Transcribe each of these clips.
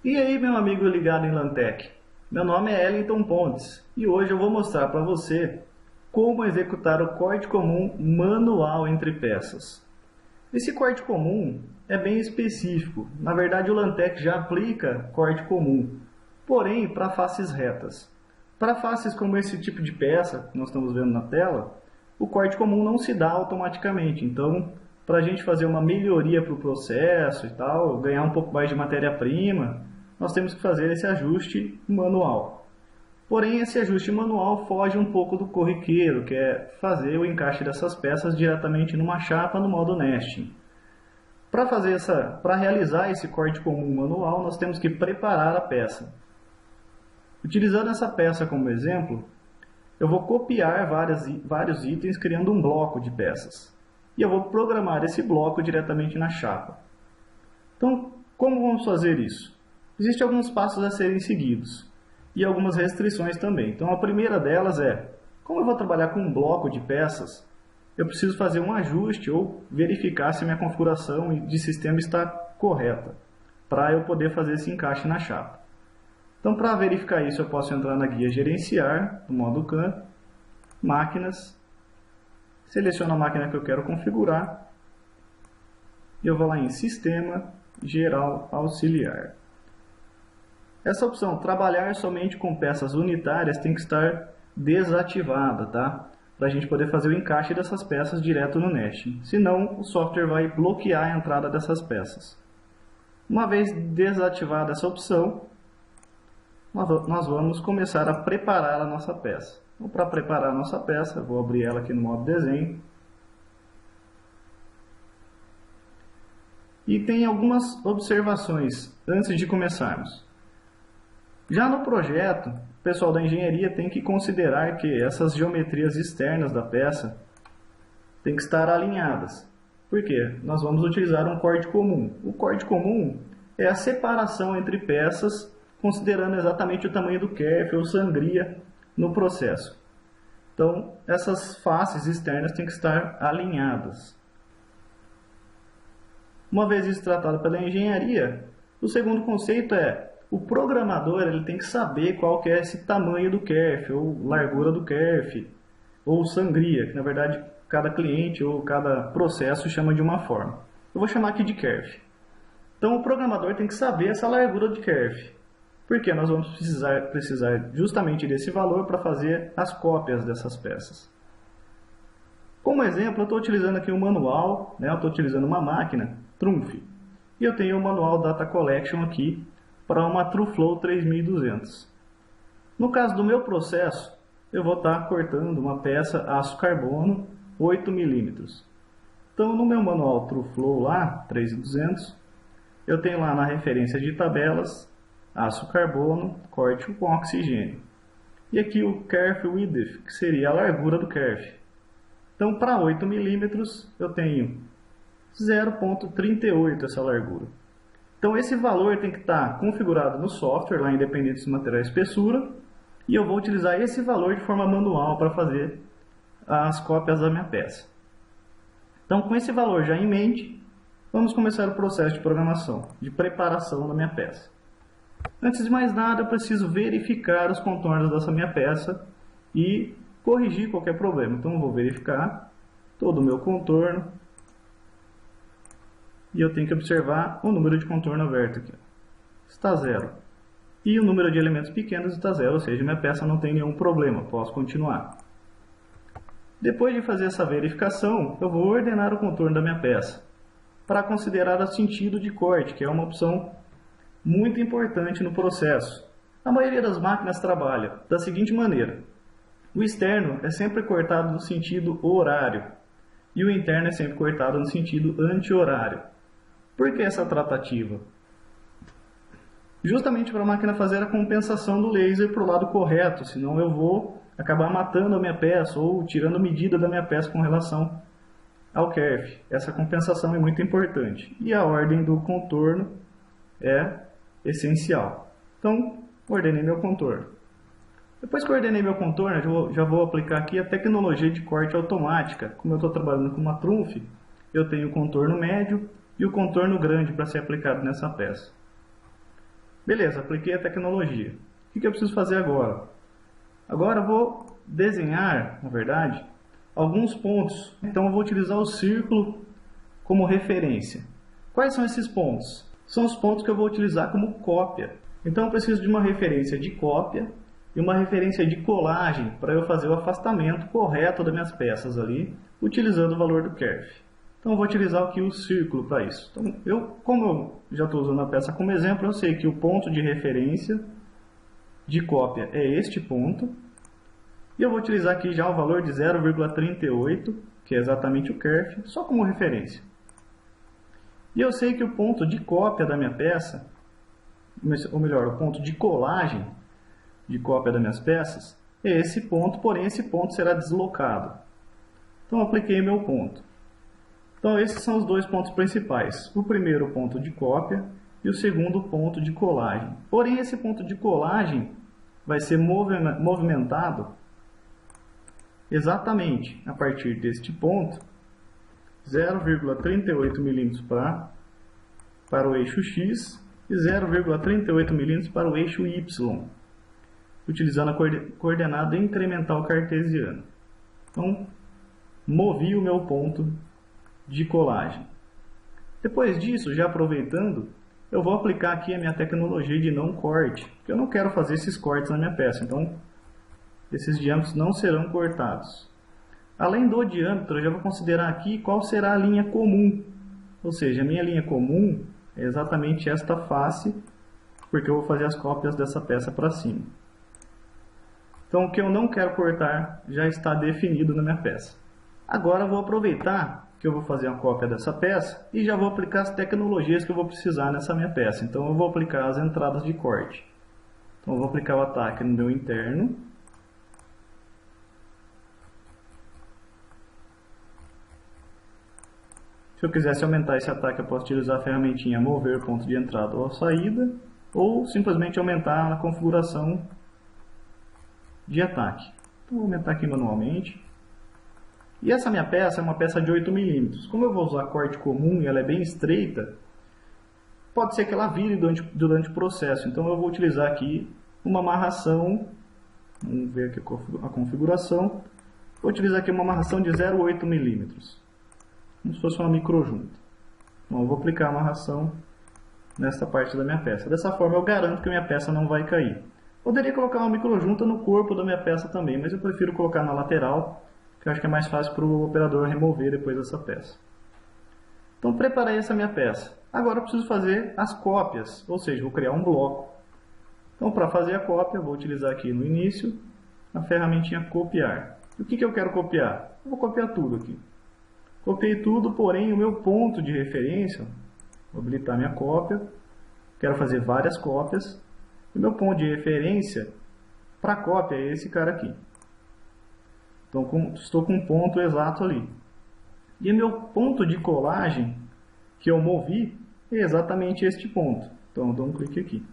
E aí, meu amigo ligado em Lantec? Meu nome é Ellington Pontes e hoje eu vou mostrar para você como executar o corte comum manual entre peças. Esse corte comum é bem específico. Na verdade, o Lantec já aplica corte comum, porém para faces retas. Para faces como esse tipo de peça que nós estamos vendo na tela, o corte comum não se dá automaticamente. Então, para a gente fazer uma melhoria para o processo e tal, ganhar um pouco mais de matéria-prima, nós temos que fazer esse ajuste manual. Porém, esse ajuste manual foge um pouco do corriqueiro, que é fazer o encaixe dessas peças diretamente numa chapa no modo nesting. Para realizar esse corte comum manual, nós temos que preparar a peça. Utilizando essa peça como exemplo, eu vou copiar vários itens criando um bloco de peças. E eu vou programar esse bloco diretamente na chapa. Então, como vamos fazer isso? Existem alguns passos a serem seguidos e algumas restrições também. Então, a primeira delas é, como eu vou trabalhar com um bloco de peças, eu preciso fazer um ajuste ou verificar se minha configuração de sistema está correta, para eu poder fazer esse encaixe na chapa. Então, para verificar isso, eu posso entrar na guia Gerenciar, no modo CAN, Máquinas, seleciono a máquina que eu quero configurar, e eu vou lá em Sistema, Geral, Auxiliar. Essa opção, trabalhar somente com peças unitárias, tem que estar desativada, tá? Para a gente poder fazer o encaixe dessas peças direto no nesting. Senão, o software vai bloquear a entrada dessas peças. Uma vez desativada essa opção, nós vamos começar a preparar a nossa peça. Então, para preparar a nossa peça, eu vou abrir ela aqui no modo desenho. E tem algumas observações antes de começarmos. Já no projeto, o pessoal da engenharia tem que considerar que essas geometrias externas da peça têm que estar alinhadas. Por quê? Nós vamos utilizar um corte comum. O corte comum é a separação entre peças, considerando exatamente o tamanho do kerf ou sangria no processo. Então, essas faces externas têm que estar alinhadas. Uma vez isso tratado pela engenharia, o segundo conceito é o programador ele tem que saber qual que é esse tamanho do kerf, ou largura do kerf, ou sangria, que na verdade cada cliente ou cada processo chama de uma forma. Eu vou chamar aqui de kerf. Então o programador tem que saber essa largura de kerf, porque nós vamos precisar justamente desse valor para fazer as cópias dessas peças. Como exemplo, eu estou utilizando aqui um manual, eu estou utilizando uma máquina Trumpf, e eu tenho o manual Data Collection aqui, para uma TrueFlow 3200. No caso do meu processo, eu vou estar cortando uma peça aço carbono 8 mm. Então, no meu manual TrueFlow lá, 3200, eu tenho lá na referência de tabelas, aço carbono, corte com oxigênio. E aqui o kerf width, que seria a largura do kerf. Então, para 8 mm, eu tenho 0,38 essa largura. Então esse valor tem que estar configurado no software, lá independente do material e espessura, e eu vou utilizar esse valor de forma manual para fazer as cópias da minha peça. Então com esse valor já em mente, vamos começar o processo de programação, de preparação da minha peça. Antes de mais nada, eu preciso verificar os contornos dessa minha peça e corrigir qualquer problema. Então eu vou verificar todo o meu contorno. E eu tenho que observar o número de contorno aberto aqui. Está zero. E o número de elementos pequenos está zero, ou seja, minha peça não tem nenhum problema, posso continuar. Depois de fazer essa verificação, eu vou ordenar o contorno da minha peça, para considerar o sentido de corte, que é uma opção muito importante no processo. A maioria das máquinas trabalha da seguinte maneira. O externo é sempre cortado no sentido horário, e o interno é sempre cortado no sentido anti-horário. Por que essa tratativa? Justamente para a máquina fazer a compensação do laser para o lado correto, senão eu vou acabar matando a minha peça ou tirando medida da minha peça com relação ao kerf. Essa compensação é muito importante. E a ordem do contorno é essencial. Então, ordenei meu contorno. Depois que eu ordenei meu contorno, eu já vou aplicar aqui a tecnologia de corte automática. Como eu estou trabalhando com uma Trumpf, eu tenho o contorno médio e o contorno grande para ser aplicado nessa peça. Beleza, apliquei a tecnologia. O que eu preciso fazer agora? Agora eu vou desenhar, na verdade, alguns pontos. Então eu vou utilizar o círculo como referência. Quais são esses pontos? São os pontos que eu vou utilizar como cópia. Então eu preciso de uma referência de cópia e uma referência de colagem para eu fazer o afastamento correto das minhas peças ali, utilizando o valor do kerf. Então eu vou utilizar aqui o círculo para isso. Então, como eu já estou usando a peça como exemplo, eu sei que o ponto de referência de cópia é este ponto. E eu vou utilizar aqui já o valor de 0,38, que é exatamente o kerf, só como referência. E eu sei que o ponto de cópia da minha peça, ou melhor, o ponto de colagem de cópia das minhas peças, é esse ponto, porém esse ponto será deslocado. Então eu apliquei meu ponto. Então esses são os dois pontos principais. O primeiro ponto de cópia e o segundo ponto de colagem. Porém esse ponto de colagem vai ser movimentado exatamente a partir deste ponto, 0,38 mm para o eixo X e 0,38 mm para o eixo Y, utilizando a coordenada incremental cartesiana. Então, movi o meu ponto de colagem. Depois disso, já aproveitando, eu vou aplicar aqui a minha tecnologia de não corte, porque eu não quero fazer esses cortes na minha peça, então esses diâmetros não serão cortados. Além do diâmetro, eu já vou considerar aqui qual será a linha comum. Ou seja, a minha linha comum é exatamente esta face, porque eu vou fazer as cópias dessa peça para cima. Então, o que eu não quero cortar já está definido na minha peça. Agora, eu vou aproveitar que eu vou fazer uma cópia dessa peça e já vou aplicar as tecnologias que eu vou precisar nessa minha peça. Então, eu vou aplicar as entradas de corte. Então, eu vou aplicar o ataque no meu interno. Se eu quisesse aumentar esse ataque, eu posso utilizar a ferramentinha mover ponto de entrada ou saída, ou simplesmente aumentar na configuração de ataque. Então, vou aumentar aqui manualmente. E essa minha peça é uma peça de 8 mm. Como eu vou usar corte comum e ela é bem estreita, pode ser que ela vire durante o processo. Então, eu vou utilizar aqui uma amarração. Vamos ver aqui a configuração. Vou utilizar aqui uma amarração de 0,8 mm. Como se fosse uma microjunta. Então, eu vou aplicar a amarração nesta parte da minha peça. Dessa forma eu garanto que a minha peça não vai cair. Poderia colocar uma microjunta no corpo da minha peça também, mas eu prefiro colocar na lateral, que eu acho que é mais fácil para o operador remover depois dessa peça. Então preparei essa minha peça. Agora eu preciso fazer as cópias, ou seja, vou criar um bloco. Então para fazer a cópia, eu vou utilizar aqui no início a ferramentinha copiar. E o que eu quero copiar? Eu vou copiar tudo aqui. Copiei tudo, porém o meu ponto de referência, vou habilitar minha cópia, quero fazer várias cópias, e o meu ponto de referência para cópia é esse cara aqui. Então estou com um ponto exato ali. E meu ponto de colagem que eu movi é exatamente este ponto. Então eu dou um clique aqui.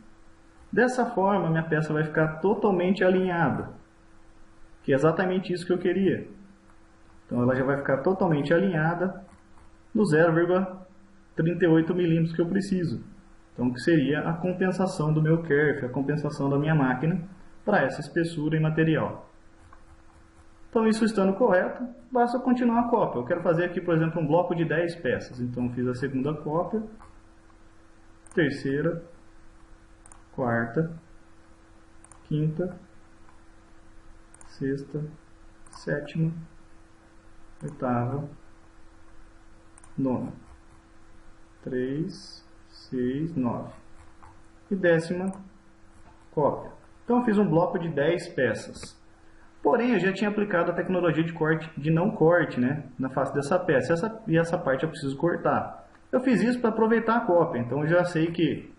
Dessa forma minha peça vai ficar totalmente alinhada, que é exatamente isso que eu queria. Então ela já vai ficar totalmente alinhada no 0,38 mm que eu preciso. Então que seria a compensação do meu kerf, a compensação da minha máquina para essa espessura em material. Então isso estando correto, basta continuar a cópia. Eu quero fazer aqui, por exemplo, um bloco de 10 peças. Então fiz a segunda cópia, terceira, quarta, quinta, sexta, sétima, oitava, nona, 3, 6, 9 e décima cópia. Então eu fiz um bloco de 10 peças. Porém eu já tinha aplicado a tecnologia de não corte, né, na face dessa peça. Essa parte eu preciso cortar. Eu fiz isso para aproveitar a cópia. Então eu já sei que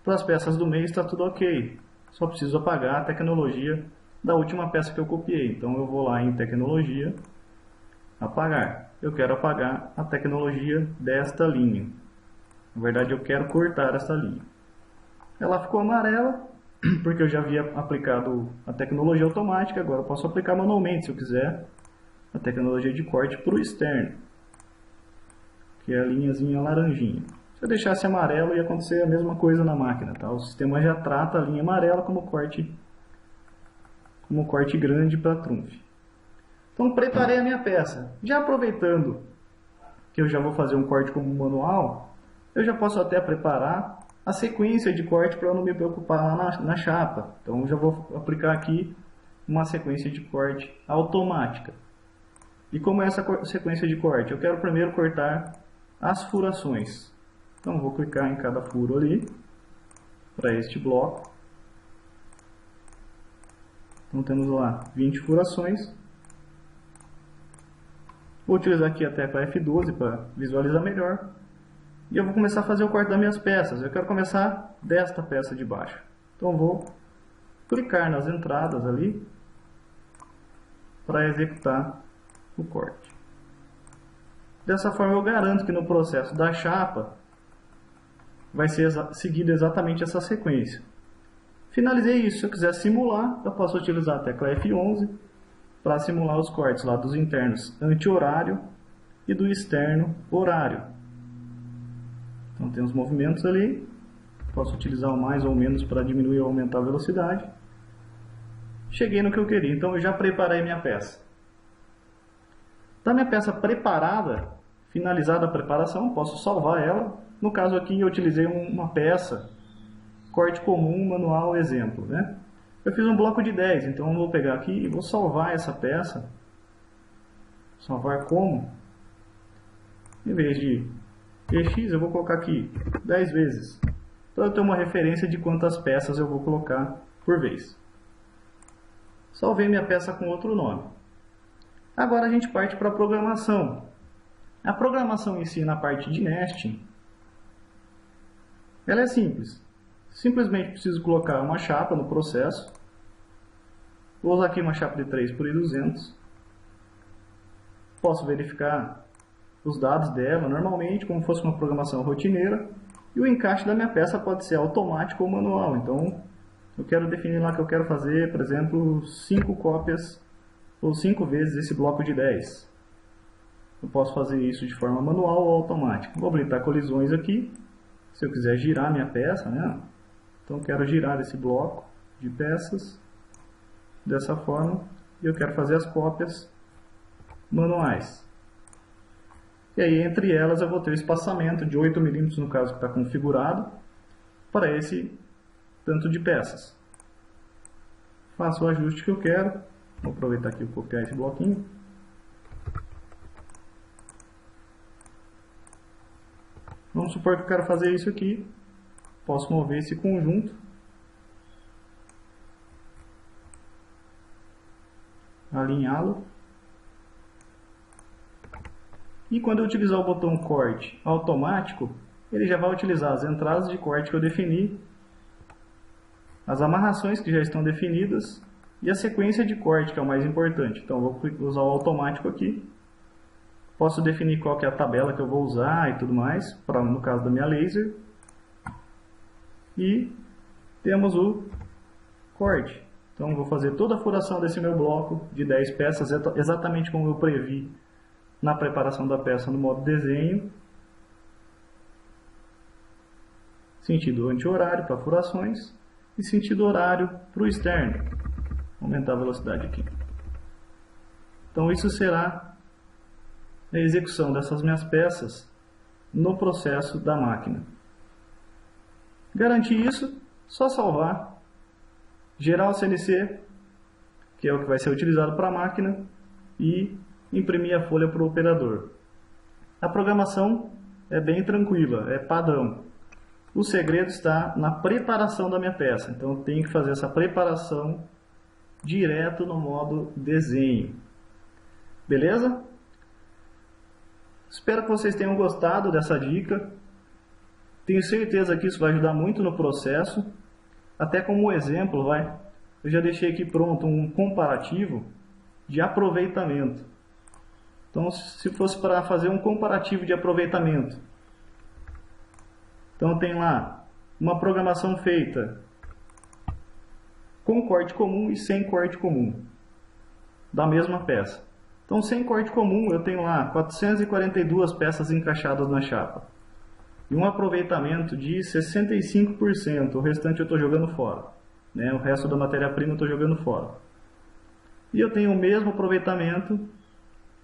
para as peças do meio está tudo ok. Só preciso apagar a tecnologia da última peça que eu copiei. Então eu vou lá em tecnologia, apagar. Eu quero apagar a tecnologia desta linha. Na verdade, eu quero cortar essa linha. Ela ficou amarela, porque eu já havia aplicado a tecnologia automática. Agora eu posso aplicar manualmente, se eu quiser, a tecnologia de corte para o externo, que é a linhazinha laranjinha. Se eu deixasse amarelo, ia acontecer a mesma coisa na máquina, tá? O sistema já trata a linha amarela como corte grande para trunfo. Então, preparei a minha peça. Já aproveitando que eu já vou fazer um corte como manual, eu já posso até preparar a sequência de corte para eu não me preocupar lá na chapa. Então, eu já vou aplicar aqui uma sequência de corte automática. E como é essa sequência de corte? Eu quero primeiro cortar as furações. Então, vou clicar em cada furo ali, para este bloco. Então, temos lá 20 furações. Vou utilizar aqui a tecla F12 para visualizar melhor. E eu vou começar a fazer o corte das minhas peças. Eu quero começar desta peça de baixo. Então, vou clicar nas entradas ali para executar o corte. Dessa forma, eu garanto que no processo da chapa vai ser seguida exatamente essa sequência. Finalizei isso. Se eu quiser simular, eu posso utilizar a tecla F11 para simular os cortes lá dos internos anti-horário e do externo horário. Então tem os movimentos ali. Posso utilizar o mais ou menos para diminuir ou aumentar a velocidade. Cheguei no que eu queria. Então eu já preparei minha peça. Da minha peça preparada, finalizada a preparação, posso salvar ela. No caso aqui eu utilizei uma peça, corte comum, manual, exemplo, né? Eu fiz um bloco de 10, então eu vou pegar aqui e vou salvar essa peça. Salvar como? Em vez de EX, eu vou colocar aqui 10 vezes. Para eu ter uma referência de quantas peças eu vou colocar por vez. Salvei minha peça com outro nome. Agora a gente parte para a programação. A programação em si, na parte de nesting, ela é simples. Simplesmente preciso colocar uma chapa no processo. Vou usar aqui uma chapa de 3 por 200. Posso verificar os dados dela normalmente, como fosse uma programação rotineira. E o encaixe da minha peça pode ser automático ou manual. Então, eu quero definir lá que eu quero fazer, por exemplo, 5 cópias ou 5 vezes esse bloco de 10. Eu posso fazer isso de forma manual ou automática. Vou habilitar colisões aqui. Se eu quiser girar minha peça, né? Então eu quero girar esse bloco de peças dessa forma. E eu quero fazer as cópias manuais. E aí entre elas eu vou ter o espaçamento de 8 mm no caso que está configurado para esse tanto de peças. Faço o ajuste que eu quero. Vou aproveitar aqui e copiar esse bloquinho. Vamos supor que eu quero fazer isso aqui. Posso mover esse conjunto. Alinhá-lo. E quando eu utilizar o botão corte automático, ele já vai utilizar as entradas de corte que eu defini, as amarrações que já estão definidas e a sequência de corte, que é o mais importante. Então eu vou usar o automático aqui. Posso definir qual que é a tabela que eu vou usar e tudo mais, no caso da minha laser. E temos o corte. Então eu vou fazer toda a furação desse meu bloco de 10 peças, exatamente como eu previ na preparação da peça no modo desenho. Sentido anti-horário para furações e sentido horário para o externo. Vou aumentar a velocidade aqui. Então isso será a execução dessas minhas peças no processo da máquina. Garantir isso, só salvar, gerar o CNC, que é o que vai ser utilizado para a máquina, e imprimir a folha para o operador. A programação é bem tranquila, é padrão. O segredo está na preparação da minha peça, então eu tenho que fazer essa preparação direto no modo desenho. Beleza? Espero que vocês tenham gostado dessa dica. Tenho certeza que isso vai ajudar muito no processo. Até como exemplo, eu já deixei aqui pronto um comparativo de aproveitamento. Então, se fosse para fazer um comparativo de aproveitamento, então tem lá uma programação feita com corte comum e sem corte comum da mesma peça. Então, sem corte comum, eu tenho lá 442 peças encaixadas na chapa. e um aproveitamento de 65%, o restante eu estou jogando fora, né? O resto da matéria-prima eu estou jogando fora. E eu tenho o mesmo aproveitamento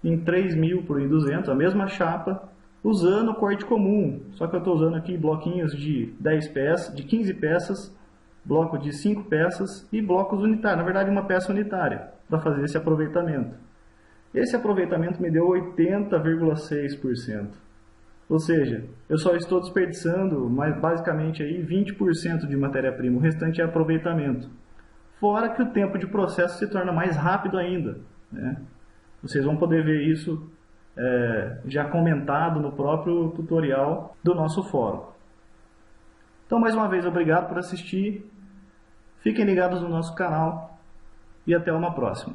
em 3.000 por 1.200, a mesma chapa, usando corte comum, só que eu estou usando aqui bloquinhos de 10 peças, de 15 peças, bloco de 5 peças e blocos unitários, na verdade uma peça unitária, para fazer esse aproveitamento. Esse aproveitamento me deu 80,6%. Ou seja, eu só estou desperdiçando basicamente aí 20% de matéria-prima, o restante é aproveitamento. Fora que o tempo de processo se torna mais rápido ainda, né? Vocês vão poder ver isso já comentado no próprio tutorial do nosso fórum. Então, mais uma vez, obrigado por assistir. Fiquem ligados no nosso canal e até uma próxima.